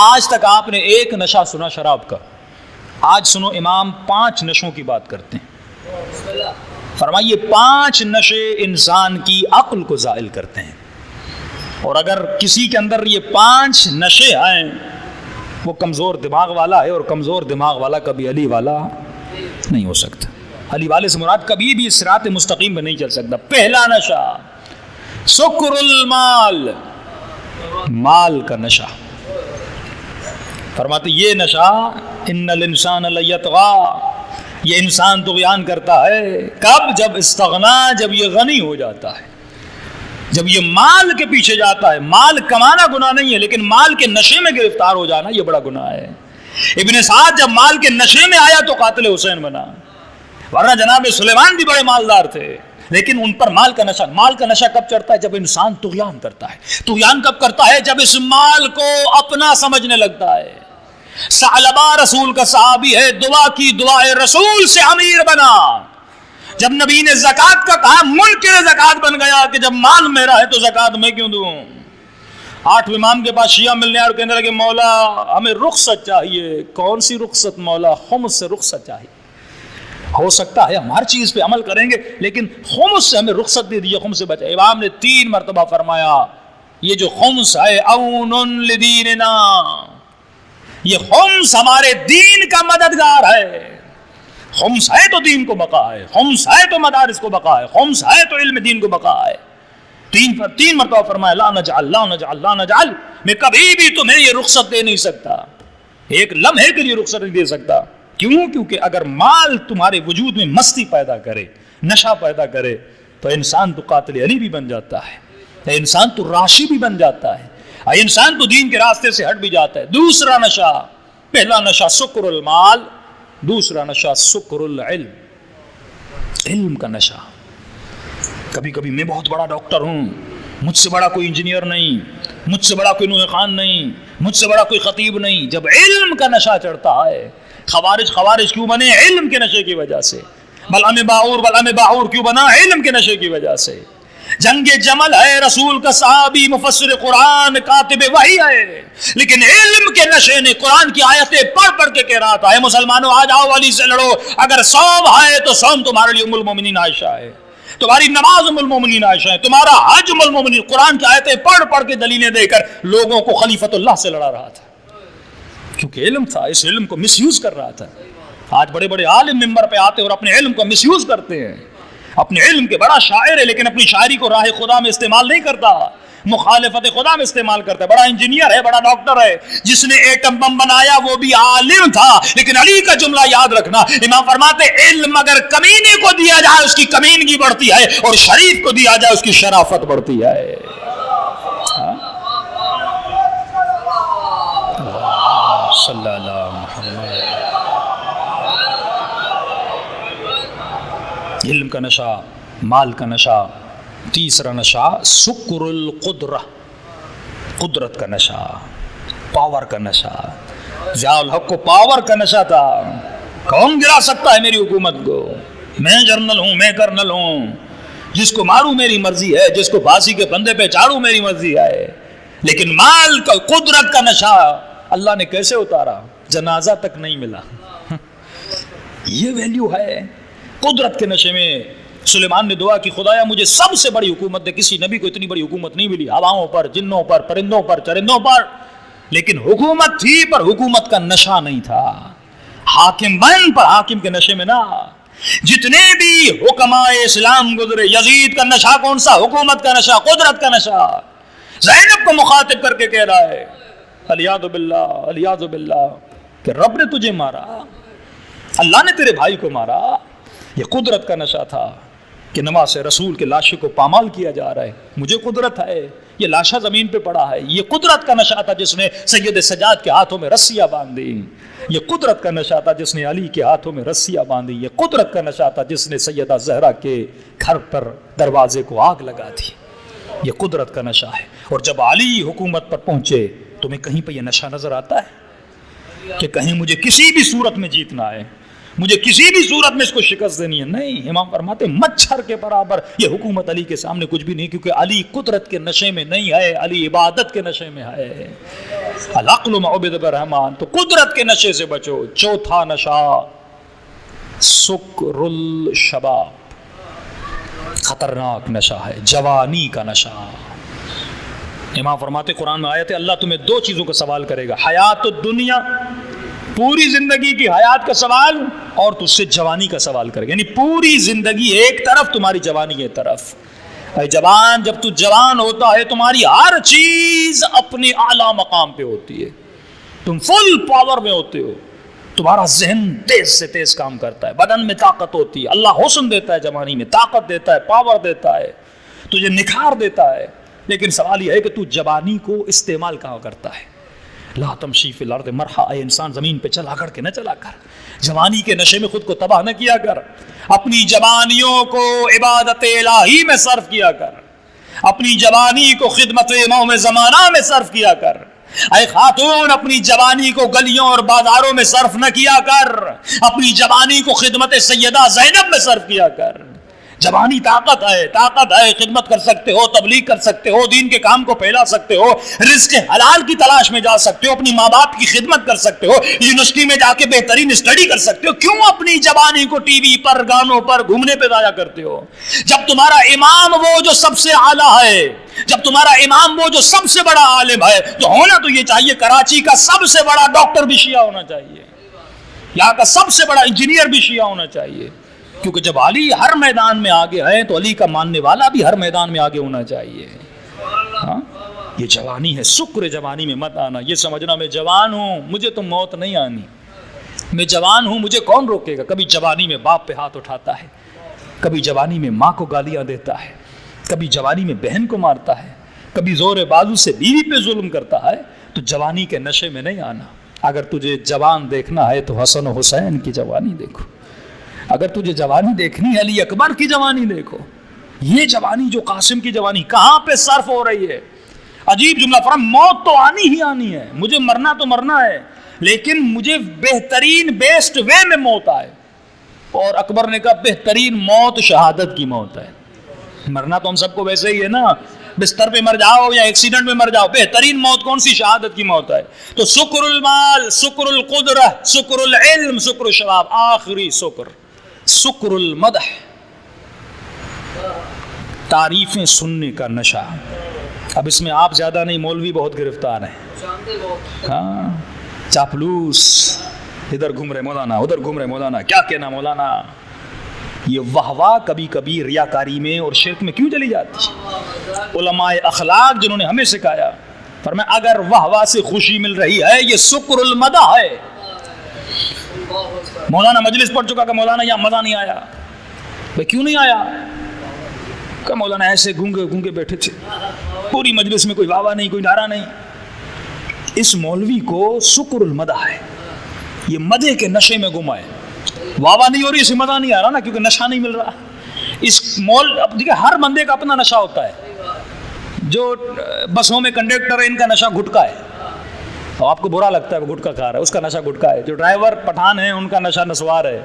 آج تک آپ نے ایک نشہ سنا شراب کا، آج سنو امام 5 نشوں کی بات کرتے ہیں۔ فرمائیے 5 نشے انسان کی عقل کو زائل کرتے ہیں، اور اگر کسی کے اندر یہ 5 نشے آئیں وہ کمزور دماغ والا ہے، اور کمزور دماغ والا کبھی علی والا نہیں ہو سکتا۔ علی والے سے مراد کبھی بھی صراط مستقیم پہ نہیں چل سکتا۔ پہلا نشہ سکر المال، مال کا نشہ۔ فرماتے یہ نشہ ان الانسان لیطغی، یہ انسان طغیان کرتا ہے کب؟ جب استغنا، جب یہ غنی ہو جاتا ہے، جب یہ مال کے پیچھے جاتا ہے۔ مال کمانا گناہ نہیں ہے، لیکن مال کے نشے میں گرفتار ہو جانا یہ بڑا گناہ ہے۔ ابن سعد جب مال کے نشے میں آیا تو قاتل حسین بنا، ورنہ جناب سلیمان بھی بڑے مالدار تھے، لیکن ان پر مال کا نشہ۔ مال کا نشہ کب چڑھتا ہے؟ جب انسان طغیان کرتا ہے۔ طغیان کب کرتا ہے؟ جب اس مال کو اپنا سمجھنے لگتا ہے۔ ثعلبہ رسول کا صحابی ہے، دعا کی، دعائے رسول سے امیر بنا۔ جب نبی نے زکوٰۃ کا کہا منکر زکوٰۃ بن گیا کہ جب مال میرا ہے تو زکوٰۃ میں کیوں دوں؟ 8 امام کے پاس شیعہ ملنے اور کہنے لگے مولا ہمیں رخصت چاہیے۔ کون سی رخصت مولا؟ خمس سے رخصت چاہیے۔ ہو سکتا ہے ہم ہر چیز پہ عمل کریں گے، لیکن خمس سے ہمیں رخصت دے دیجیے، خمس سے بچے۔ امام نے 3 مرتبہ فرمایا یہ جو خمس ہے اون لدیننا، یہ خمس ہمارے دین کا مددگار ہے۔ خمس ہے تو دین کو بقا ہے، خمس ہے تو مدارس کو بقا ہے، خمس ہے تو علم دین کو بقا ہے۔ 3 مرتبہ فرمایا لا نجعل لا نجعل لا نجعل، میں کبھی بھی تمہیں یہ رخصت دے نہیں سکتا، ایک لمحے کے لیے رخصت نہیں دے سکتا۔ کیوں؟ کیونکہ اگر مال تمہارے وجود میں مستی پیدا کرے، نشہ پیدا کرے، تو انسان تو قاتل علی بھی بن جاتا ہے، انسان تو راشی بھی بن جاتا ہے، انسان تو دین کے راستے سے ہٹ بھی جاتا ہے۔ دوسرا نشہ، پہلا نشہ سکر المال، دوسرا نشہ سکر العلم، علم کا نشہ۔ کبھی کبھی میں بہت بڑا ڈاکٹر ہوں، مجھ سے بڑا کوئی انجینئر نہیں، مجھ سے بڑا کوئی نوح خان نہیں، مجھ سے بڑا کوئی خطیب نہیں۔ جب علم کا نشہ چڑھتا ہے، خوارج کیوں بنے؟ علم کے نشے کی وجہ سے۔ بلعم باعور کیوں بنا؟ علم کے نشے کی وجہ سے۔ جنگ جمل ہے، رسول کا صحابی، مفسر قرآن، کاتب وحی ہے، لیکن علم کے نشے نے قرآن کی آیتیں پڑھ پڑھ کے کہہ رہا تھا اے مسلمانوں آ جاؤ علی سے لڑو، اگر صوم ہے تو صوم تمہارے لیے ام المومنین عائشہ ہے، تمہاری نماز ام المومنین عائشہ ہے، تمہارا حج ام المومنین۔ قرآن کی آیتیں پڑھ پڑھ کے دلیلیں دے کر لوگوں کو خلیفۃ اللہ سے لڑا رہا تھا، کیونکہ علم تھا، اس علم کو مس یوز کر رہا تھا۔ آج بڑے بڑے عالم ممبر پہ آتے اور اپنے علم کو مس یوز کرتے ہیں۔ اپنے علم کے بڑا شاعر ہے، لیکن اپنی شاعری کو راہ خدا میں استعمال نہیں کرتا، مخالفت خدا میں استعمال کرتا ہے۔ بڑا انجینئر ہے، بڑا ڈاکٹر ہے، جس نے ایٹم بم بنایا وہ بھی عالم تھا، لیکن علی کا جملہ یاد رکھنا، امام فرماتے علم اگر کمینے کو دیا جائے اس کی کمینگی بڑھتی ہے، اور شریف کو دیا جائے اس کی شرافت بڑھتی ہے۔ صلی اللہ محمد۔ علم کا نشہ، مال کا نشہ۔ تیسرا نشہ سکر القدرہ، قدرت کا نشہ، پاور کا نشہ۔ ضیاء الحق کو پاور کا نشہ تھا، کون گرا سکتا ہے میری حکومت کو؟ میں جنرل ہوں، میں کرنل ہوں، جس کو ماروں میری مرضی ہے، جس کو پھانسی کے پھندے پہ چاڑوں میری مرضی ہے۔ لیکن مال کا، قدرت کا نشہ اللہ نے کیسے اتارا؟ جنازہ تک نہیں ملا۔ یہ ویلیو ہے قدرت کے نشے میں۔ سلیمان نے دعا کی خدایا مجھے سب سے بڑی حکومت دے، کسی نبی کو اتنی بڑی حکومت نہیں ملی، ہواؤں پر، جنوں پر، پرندوں پر، چرندوں پر، لیکن حکومت تھی پر حکومت کا نشہ نہیں تھا۔ حاکم بن پر حاکم کے نشے میں نہ۔ جتنے بھی حکماء اسلام گزرے، یزید کا نشہ کون سا؟ حکومت کا نشہ، قدرت کا نشہ۔ زینب کو مخاطب کر کے کہہ رہا ہے الیاذ باللہ، الیاذ باللہ، کہ رب نے تجھے مارا، اللہ نے تیرے بھائی کو مارا۔ یہ قدرت کا نشہ تھا کہ نماز رسول کے لاشے کو پامال کیا جا رہا ہے، مجھے قدرت ہے، یہ لاشا زمین پہ پڑا ہے۔ یہ قدرت کا نشہ تھا جس نے سید سجاد کے ہاتھوں میں رسیاں باندھی، یہ قدرت کا نشہ تھا جس نے علی کے ہاتھوں میں رسیاں باندھی، یہ قدرت کا نشہ تھا جس نے سیدہ زہرا کے گھر پر دروازے کو آگ لگا دی، یہ قدرت کا نشہ ہے۔ اور جب علی حکومت پر پہنچے تمہیں کہیں پہ یہ نشہ نظر آتا ہے کہ کہیں مجھے کسی بھی صورت میں جیتنا ہے، مجھے کسی بھی صورت میں اس کو شکست دینی ہے. نہیں، امام فرماتے مچھر کے برابر یہ حکومت علی کے سامنے کچھ بھی نہیں، کیونکہ علی قدرت کے نشے میں نہیں ہے، علی عبادت کے نشے میں ہے. العقل معبد الرحمن. تو قدرت کے نشے سے بچو. چوتھا نشہ سکر الشباب، خطرناک نشہ ہے، جوانی کا نشہ. امام فرماتے قرآن میں آیت ہے اللہ تمہیں دو چیزوں کا سوال کرے گا، حیات الدنیا، پوری زندگی کی حیات کا سوال، اور تجھ سے جوانی کا سوال کرے گا. یعنی پوری زندگی ایک طرف، تمہاری جوانی ایک طرف. اے جوان، جب تو جوان ہوتا ہے تمہاری ہر چیز اپنے اعلیٰ مقام پہ ہوتی ہے، تم فل پاور میں ہوتے ہو، تمہارا ذہن تیز سے تیز کام کرتا ہے، بدن میں طاقت ہوتی ہے، اللہ حسن دیتا ہے، جوانی میں طاقت دیتا ہے، پاور دیتا ہے، تجھے نکھار دیتا ہے. لیکن سوال یہ ہے کہ تو جوانی کو استعمال کہاں کرتا ہے. لا تمشی فی الارض مرحا، اے انسان زمین پہ چلا کر کے نہ چلا کر، جوانی کے نشے میں خود کو تباہ نہ کیا کر. اپنی جوانیوں کو عبادت الہی میں صرف کیا کر، اپنی جوانی کو خدمت امام زمانہ میں صرف کیا کر. اے خاتون، اپنی جوانی کو گلیوں اور بازاروں میں صرف نہ کیا کر، اپنی جوانی کو خدمت سیدہ زینب میں صرف کیا کر. جوانی طاقت ہے، طاقت ہے، خدمت کر سکتے ہو، تبلیغ کر سکتے ہو، دین کے کام کو پھیلا سکتے ہو، رزق حلال کی تلاش میں جا سکتے ہو، اپنی ماں باپ کی خدمت کر سکتے ہو، یونیورسٹی میں جا کے بہترین اسٹڈی کر سکتے ہو. کیوں اپنی جوانی کو ٹی وی پر، گانوں پر، گھومنے پہ ضائع کرتے ہو؟ جب تمہارا امام وہ جو سب سے اعلیٰ ہے، جب تمہارا امام وہ جو سب سے بڑا عالم ہے، تو ہونا تو یہ چاہیے کراچی کا سب سے بڑا ڈاکٹر بھی شیعہ ہونا چاہیے، یہاں کا سب سے بڑا انجینئر بھی شیعہ ہونا چاہیے. کیونکہ جب علی ہر میدان میں آگے ہے تو علی کا ماننے والا بھی ہر میدان میں آگے ہونا چاہیے. ہاں، یہ جوانی ہے. سکر جوانی میں مت آنا، یہ سمجھنا میں جوان ہوں، مجھے تو موت نہیں آنی، میں جوان ہوں، مجھے کون روکے گا. کبھی جوانی میں باپ پہ ہاتھ اٹھاتا ہے، کبھی جوانی میں ماں کو گالیاں دیتا ہے، کبھی جوانی میں بہن کو مارتا ہے، کبھی زور بازو سے بیوی پہ ظلم کرتا ہے. تو جوانی کے نشے میں نہیں آنا. اگر تجھے جوان دیکھنا ہے تو حسن و حسین کی جوانی دیکھو، اگر تجھے جوانی دیکھنی ہے علی اکبر کی جوانی دیکھو. یہ جوانی جو قاسم کی جوانی کہاں پہ صرف ہو رہی ہے. عجیب جملہ فرما، موت تو آنی ہی آنی ہے، مجھے مرنا تو مرنا ہے، لیکن مجھے بہترین بیسٹ وے میں موت آئے. اور اکبر نے کہا بہترین موت شہادت کی موت ہے. مرنا تو ہم سب کو ویسے ہی ہے نا، بستر پہ مر جاؤ یا ایکسیڈنٹ میں مر جاؤ، بہترین موت کون سی؟ شہادت کی موت ہے. تو سکر المال، سکر القدرہ، سکر العلم، سکر الشباب، آخری سکر المدح، تعریفیں سننے کا نشہ. اب اس میں آپ زیادہ نہیں، مولوی بہت گرفتار ہیں. ہاں، چاپلوس، ادھر گھوم رہے مولانا، ادھر گھوم رہے مولانا، کیا کہنا مولانا. یہ واہ واہ کبھی کبھی ریاکاری میں اور شرک میں کیوں چلی جاتی؟ علماء اخلاق جنہوں نے ہمیں سکھایا، فرمایا اگر واہ واہ سے خوشی مل رہی ہے یہ سکر المدح ہے. مولانا مجلس پڑھ چکا کہ مولانا یہاں مزہ نہیں آیا. بھائی کیوں نہیں آیا؟ کہ مولانا ایسے گونگے گونگے بیٹھے تھے، پوری مجلس میں کوئی واہ واہ نہیں، کوئی نعرہ نہیں. اس مولوی کو سکر المدح ہے، یہ مدح کے نشے میں گم ہے. واہ واہ نہیں ہو رہی، اسے مزہ نہیں آ رہا نا، کیونکہ نشہ نہیں مل رہا. اس دیکھیں ہر بندے کا اپنا نشہ ہوتا ہے. جو بسوں میں کنڈکٹر ہے ان کا نشہ گٹکا ہے، تو آپ کو برا لگتا ہے وہ گٹکا کھا رہا ہے، اس کا نشہ گٹکا ہے. جو ڈرائیور پٹھان ہیں ان کا نشہ نسوار ہے،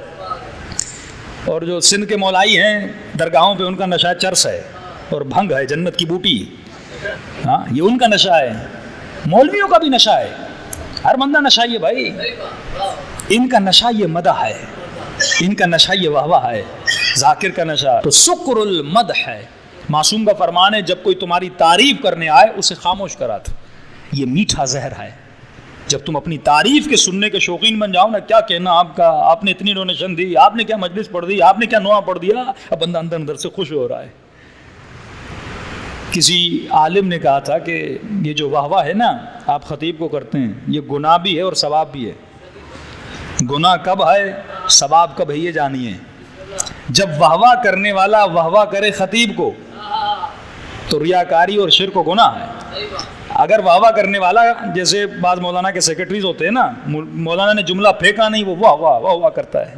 اور جو سندھ کے مولائی ہیں درگاہوں پہ ان کا نشہ چرس ہے اور بھنگ ہے، جنت کی بوٹی. ہاں، یہ ان کا نشہ ہے. مولویوں کا بھی نشہ ہے، ہر بندہ نشہ یہ بھائی. ان کا نشہ یہ مدح ہے، ان کا نشہ یہ واہ واہ ہے، ذاکر کا نشہ. تو سکر المدح ہے. معصوم کا فرمان ہے جب کوئی تمہاری تعریف کرنے آئے اسے خاموش کرا دو، یہ میٹھا زہر ہے. جب تم اپنی تعریف کے سننے کے شوقین بن جاؤ نا، کیا کہنا آپ کا، آپ نے اتنی ڈونیشن دی، آپ نے کیا مجلس پڑھ دی، آپ نے کیا نوحہ پڑھ دیا، اب بندہ اندر اندر سے خوش ہو رہا ہے. کسی عالم نے کہا تھا کہ یہ جو واہ واہ ہے نا آپ خطیب کو کرتے ہیں، یہ گناہ بھی ہے اور ثواب بھی ہے. گناہ کب ہے، ثواب کب ہے، یہ جانیے. جب واہ واہ کرنے والا واہ واہ کرے خطیب کو تو ریاکاری اور شرک و گناہ ہے. اگر واہ واہ کرنے والا، جیسے بعض مولانا کے سیکرٹریز ہوتے ہیں نا، مولانا نے جملہ پھینکا نہیں، وہ واہ واہ واہ واہ کرتا ہے.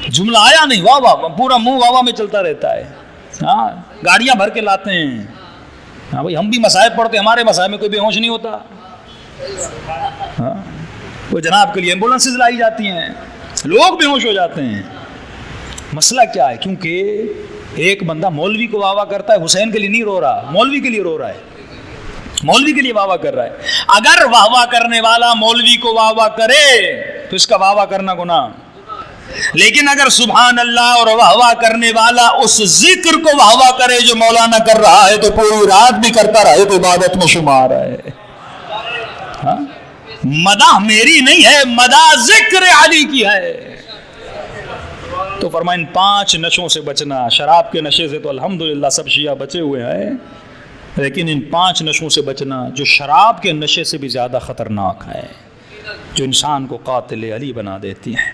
جملہ آیا نہیں، واہ واہ، پورا منہ واہ واہ میں چلتا رہتا ہے. ہاں، گاڑیاں بھر کے لاتے ہیں. ہاں بھائی، ہم بھی مصائب پڑھتے ہیں، ہمارے مصائب میں کوئی بے ہوش نہیں ہوتا. ہاں، وہ جناب کے لیے ایمبولینسز لائی جاتی ہیں. لوگ بے ہوش ہو جاتے ہیں. مسئلہ کیا ہے؟ کیونکہ ایک بندہ مولوی کو واہ واہ کرتا ہے، حسین کے لیے نہیں رو رہا، مولوی کے لیے رو رہا ہے، مولوی کے لیے واہ واہ کر رہا ہے. اگر واہ واہ کرنے والا مولوی کو واہ واہ کرے تو اس کا واہ واہ کرنا گناہ، لیکن اگر سبحان اللہ اور واہ واہ کرنے والا اس ذکر کو واہ واہ کرے جو مولانا کر رہا ہے تو پوری رات بھی کرتا رہے تو عبادت میں شمار ہے. ہاں؟ مدح میری نہیں ہے، مدح ذکر علی کی ہے. تو فرمائیں 5 نشوں سے بچنا. شراب کے نشے سے تو الحمدللہ سب شیعہ بچے ہوئے ہیں، لیکن ان 5 نشوں سے بچنا جو شراب کے نشے سے بھی زیادہ خطرناک ہے، جو انسان کو قاتل علی بنا دیتی ہیں.